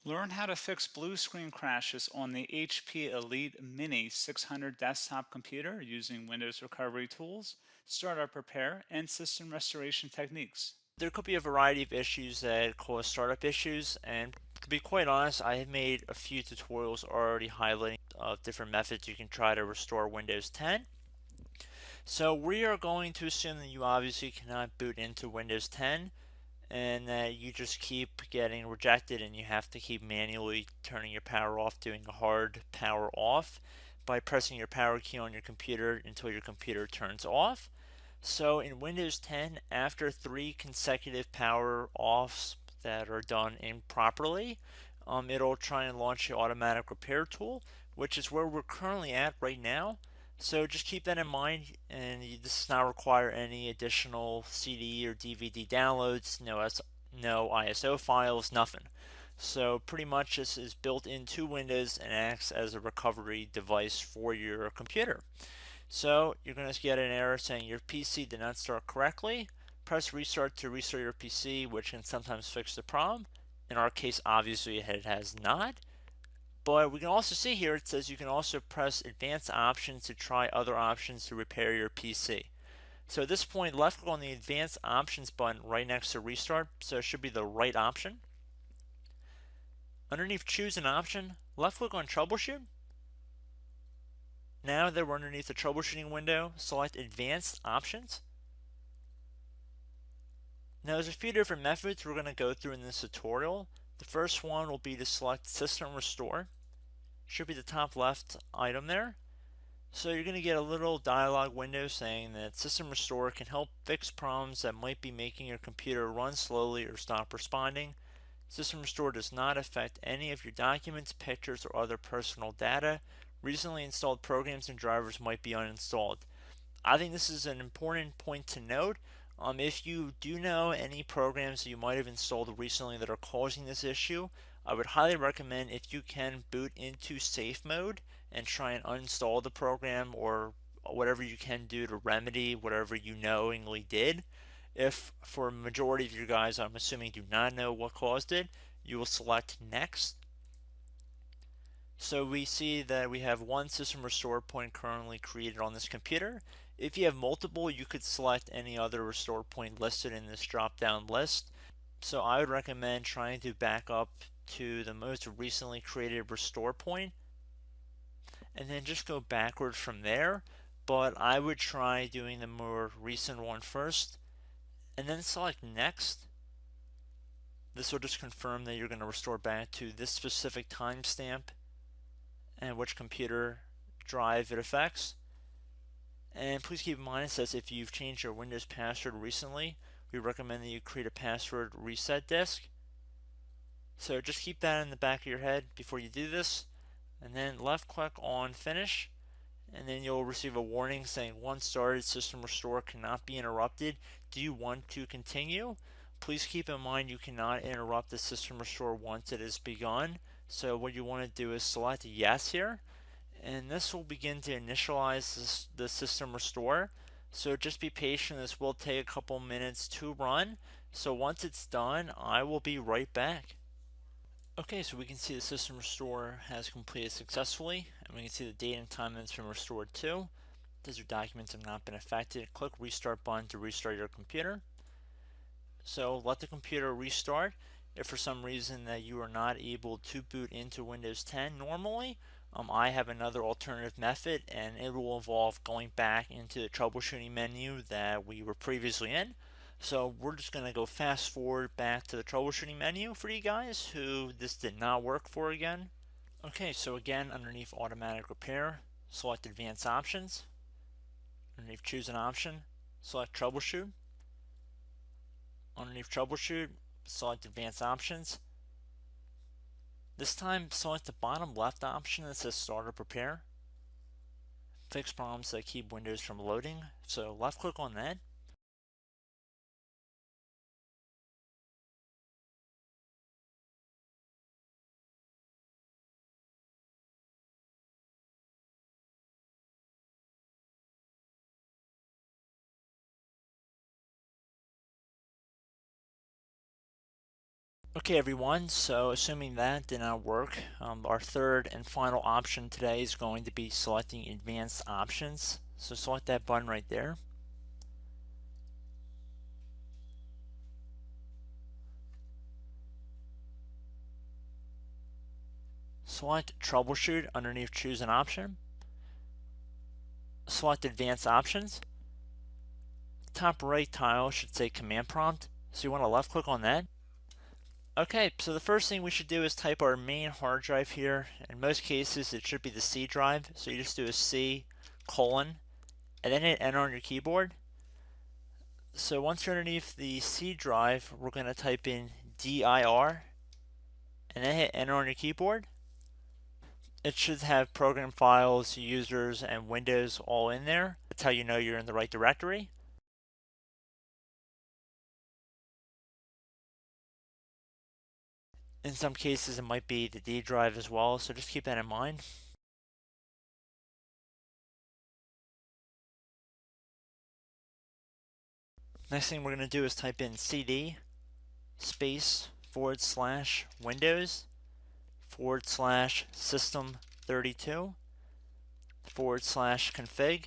Learn how to fix blue screen crashes on the HP Elite Mini 600 desktop computer using Windows recovery tools, startup repair, and system restoration techniques. There could be a variety of issues that cause startup issues, and to be quite honest, I have made a few tutorials already highlighting different methods you can try to restore Windows 10. So we are going to assume that you obviously cannot boot into Windows 10 and that you just keep getting rejected and you have to keep manually turning your power off, doing a hard power off by pressing your power key on your computer until your computer turns off. So in Windows 10, after 3 consecutive power offs that are done improperly, it'll try and launch the automatic repair tool, which is where we're currently at right now. So just keep that in mind, and this does not require any additional CD or DVD downloads, no ISO files, nothing. So pretty much this is built into Windows and acts as a recovery device for your computer. So you're going to get an error saying your PC did not start correctly. Press restart to restart your PC, which can sometimes fix the problem. In our case, obviously it has not. But we can also see here it says you can also press advanced options to try other options to repair your PC. So at this point, left click on the advanced options button right next to restart, so it should be the right option. Underneath choose an option, left click on troubleshoot. Now that we're underneath the troubleshooting window, select advanced options. Now there's a few different methods we're going to go through in this tutorial. The first one will be to select system restore. Should be the top left item there. So you're going to get a little dialog window saying that System Restore can help fix problems that might be making your computer run slowly or stop responding. System Restore does not affect any of your documents, pictures, or other personal data. Recently installed programs and drivers might be uninstalled. I think this is an important point to note. If you do know any programs that you might have installed recently that are causing this issue, I would highly recommend if you can boot into safe mode and try and uninstall the program or whatever you can do to remedy whatever you knowingly did. If for a majority of you guys, I'm assuming do not know what caused it, you will select next. So we see that we have one system restore point currently created on this computer. If you have multiple, you could select any other restore point listed in this drop down list. So I would recommend trying to back up to the most recently created restore point and then just go backward from there. But I would try doing the more recent one first and then select next. This will just confirm that you're going to restore back to this specific timestamp and which computer drive it affects. And please keep in mind it says if you've changed your Windows password recently, we recommend that you create a password reset disk. So just keep that in the back of your head before you do this, and then left click on finish, and then you'll receive a warning saying once started, system restore cannot be interrupted. Do you want to continue? Please keep in mind you cannot interrupt the system restore once it is begun. So what you want to do is select yes here, and this will begin to initialize the system restore. So just be patient, this will take a couple minutes to run. So once it's done, I will be right back. Okay, so we can see the system restore has completed successfully, and we can see the date and time that it's been restored to. These your documents have not been affected. Click restart button to restart your computer. So let the computer restart. If for some reason that you are not able to boot into Windows 10 normally, I have another alternative method, and it will involve going back into the troubleshooting menu that we were previously in. So we're just going to go fast forward back to the troubleshooting menu for you guys who this did not work for again. Okay, so again, underneath automatic repair, select advanced options. Underneath choose an option, select troubleshoot. Underneath troubleshoot, select advanced options. This time, select the bottom left option that says startup repair. Fix problems that keep Windows from loading. So left click on that. Okay, everyone, so assuming that did not work, our third and final option today is going to be selecting advanced options. So select that button right there. Select troubleshoot underneath choose an option. Select advanced options. Top right tile should say command prompt, so you want to left click on that. Okay, so the first thing we should do is type our main hard drive here. In most cases it should be the C drive, so you just do a C colon and then hit enter on your keyboard. So once you're underneath the C drive, we're going to type in dir and then hit enter on your keyboard. It should have program files, users, and Windows all in there. That's how you know you're in the right directory. In some cases, it might be the D drive as well, so just keep that in mind. Next thing we're going to do is type in cd space / Windows / system 32 / config,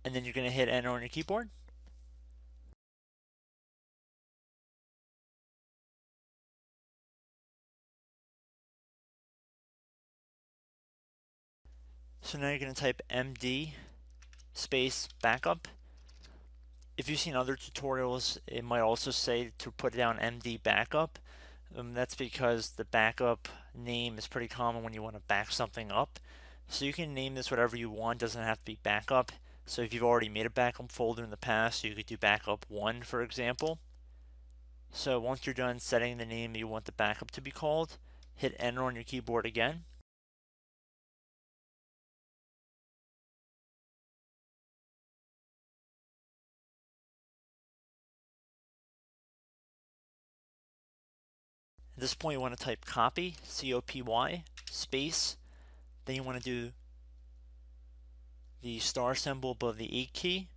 and then you're going to hit enter on your keyboard. So now you're going to type md space backup. If you've seen other tutorials, it might also say to put down md backup. That's because the backup name is pretty common when you want to back something up. So you can name this whatever you want, doesn't have to be backup. So if you've already made a backup folder in the past, you could do backup 1, for example. So once you're done setting the name you want the backup to be called, hit enter on your keyboard again. At this point you want to type copy, C-O-P-Y, space, then you want to do the star symbol above the 8 key,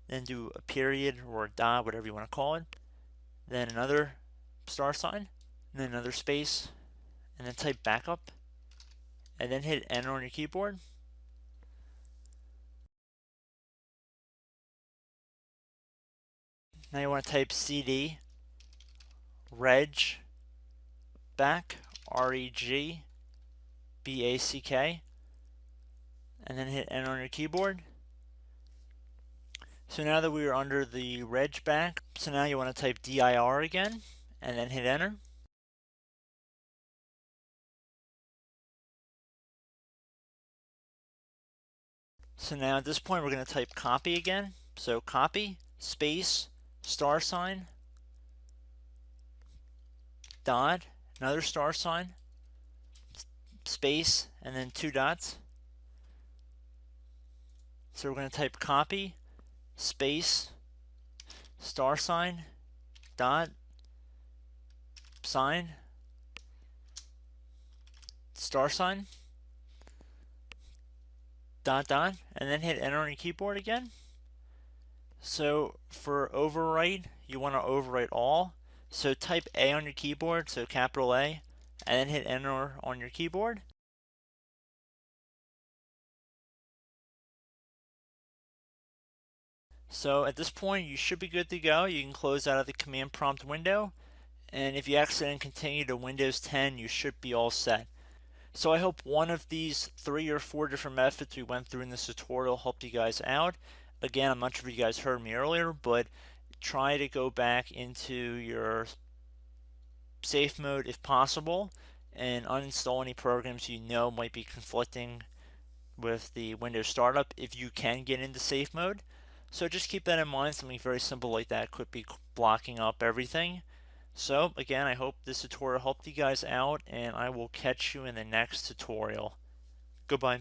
then do a period or a dot, whatever you want to call it, then another star sign, and then another space, and then type backup, and then hit enter on your keyboard. Now you want to type cd reg back, REG BACK, and then hit enter on your keyboard. So now that we are under the reg back, so now you want to type dir again, and then hit enter. So now at this point we're going to type copy again. So copy, space, star sign, dot, another star sign, space, and then 2 dots. So we're going to type copy, space, star sign, dot, sign, star sign, dot, dot, and then hit enter on your keyboard again. So for overwrite, you want to overwrite all. So type A on your keyboard, so capital A, and then hit enter on your keyboard. So at this point, you should be good to go. You can close out of the command prompt window. And if you accidentally continue to Windows 10, you should be all set. So I hope one of these 3 or 4 different methods we went through in this tutorial helped you guys out. Again, I'm not sure if you guys heard me earlier, but try to go back into your safe mode if possible and uninstall any programs you know might be conflicting with the Windows startup if you can get into safe mode. So just keep that in mind. Something very simple like that could be blocking up everything. So again, I hope this tutorial helped you guys out, and I will catch you in the next tutorial. Goodbye.